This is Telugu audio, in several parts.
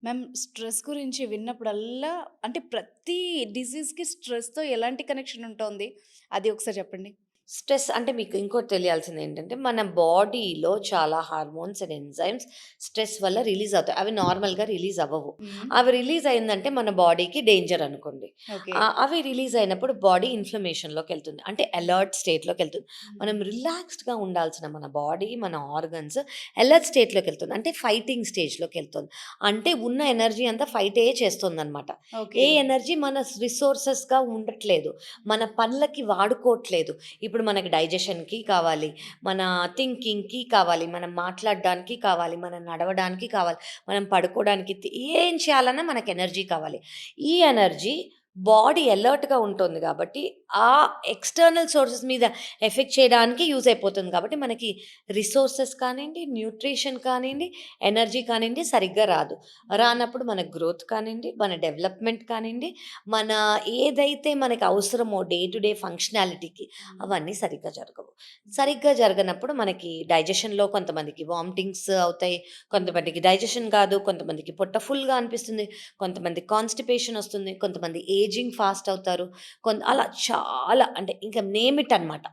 మ్యామ్ స్ట్రెస్ గురించి విన్నప్పుడల్లా అంటే ప్రతి డిసీజ్‌కి స్ట్రెస్‌తో ఎలాంటి కనెక్షన్ ఉంటోంది? అది ఒకసారి చెప్పండి. స్ట్రెస్ అంటే మీకు ఇంకోటి తెలియాల్సిందేంటంటే, మన బాడీలో చాలా హార్మోన్స్ అండ్ ఎంజైమ్స్ స్ట్రెస్ వల్ల రిలీజ్ అవుతాయి. అవి నార్మల్‌గా రిలీజ్ అవ్వవు. హ్మ్. అవి రిలీజ్ అయిందంటే మన బాడీకి డేంజర్ అనుకోండి. ఓకే. అవి రిలీజ్ అయినప్పుడు బాడీ ఇన్‌ఫ్లమేషన్‌లోకెళ్తుంది. అంటే అలర్ట్ స్టేట్‌లోకెళ్తుంది. హ్మ్. మనం రిలాక్స్డ్‌గా ఉండాల్సిన మన బాడీ, మన ఆర్గన్స్ అలర్ట్ స్టేట్‌లోకెళ్తుంది. అంటే ఫైటింగ్ స్టేజ్‌లోకెళ్తుంది. అంటే ఉన్న ఎనర్జీ అంతా ఫైటే చేస్తుందనమాట. ఓకే. ఏ ఎనర్జీ మన రిసోర్సెస్‌గా ఉండట్లేదు. మన పనులకి వాడుకోవట్లేదు. ఇప్పుడు మనకి డైజెషన్‌కి కావాలి, మన థింకింగ్‌కి కావాలి, మనం మాట్లాడడానికి కావాలి, మనం నడవడానికి కావాలి, మనం పడుకోవడానికి ఏం చేయాలన్నా మనకు ఎనర్జీ కావాలి. ఈ ఎనర్జీ బాడీ అలర్ట్‌గా ఉంటుంది గాబట్టి, ఆ ఎక్స్‌టర్నల్ సోర్సెస్ మీద ఎఫెక్ట్ చేయడానికి యూజ్ అయిపోతుంది కాబట్టి, మనకి రిసోర్సెస్ కానియండి, న్యూట్రిషన్ కానియండి, ఎనర్జీ కానియండి సరిగ్గా రాదు. రానప్పుడు మన గ్రోత్ కానియండి, మన డెవలప్‌మెంట్ కానియండి, మన ఏదైతే మనకి అవసరమో డే టు డే ఫంక్షనాలిటీకి హ్మ్. అవన్నీ సరిగ్గా జరగవు. సరిగ్గా జరగనప్పుడు మనకి డైజెషన్‌లో కొంతమందికి వామిటింగ్స్ అవుతాయి. కొంతమందికి డైజెషన్ కాదు. కొంతమందికి పొట్ట ఫుల్‌గా అనిపిస్తుంది. కొంతమందికి కాన్‌స్టిపేషన్ వస్తుంది. కొంతమంది ఏజింగ్ ఫాస్ట్ అవుతారు. అలా చాలా అంటే ఇంకా నేమ్ ఇట్ అనమాట.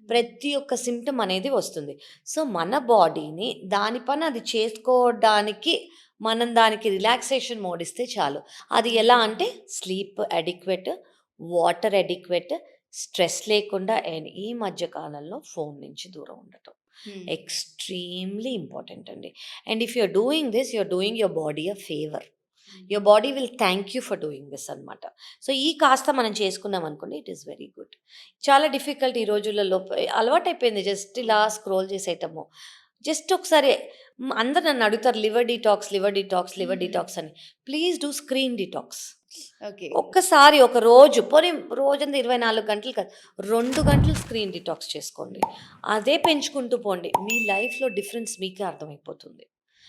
ప్రతి ఒక్క సింప్టమ్ అనేది వస్తుంది. సో, మన బాడీని దాని పని అది చేసుకోవడానికి మనం దానికి రిలాక్సేషన్ మోడ్ ఇస్తే చాలు. అది ఎలా అంటే sleep adequate, water adequate, stress లేకుండా అండ్ ఈ మధ్య కాలంలో ఫోను నుంచి దూరం ఉండటం. హ్మ్. ఎక్స్‌ట్రీమ్‌లీ ఇంపార్టెంట్ అండి. And if you are doing this, you are doing your body a favour. Hmm. Your body will thank you for doing this అనమాట. సో, ఈ కాస్త మనం చేసుకున్నామనుకోండి ఇట్ ఈస్ వెరీ గుడ్. చాలా డిఫికల్ట్ ఈ రోజులలో అలవాటైపోయింది జస్ట్ ఇలా స్క్రోల్ చేసేయటము. జస్ట్ ఒకసారి అందరూ నన్ను అడుగుతారు liver detox, liver detox, liver హ్మ్. డీటాక్స్ అని. Please do screen detox. Okay. ఒక్కసారి ఒక రోజు పోనీ రోజంతా 24 గంటలు కాదు. 2 గంటలు స్క్రీన్ డిటాక్స్ చేసుకోండి. అదే పెంచుకుంటూ పోండి. మీ లైఫ్‌లో డిఫరెన్స్ మీకే అర్థమైపోతుంది.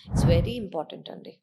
ఇట్స్ వెరీ ఇంపార్టెంట్ అండి.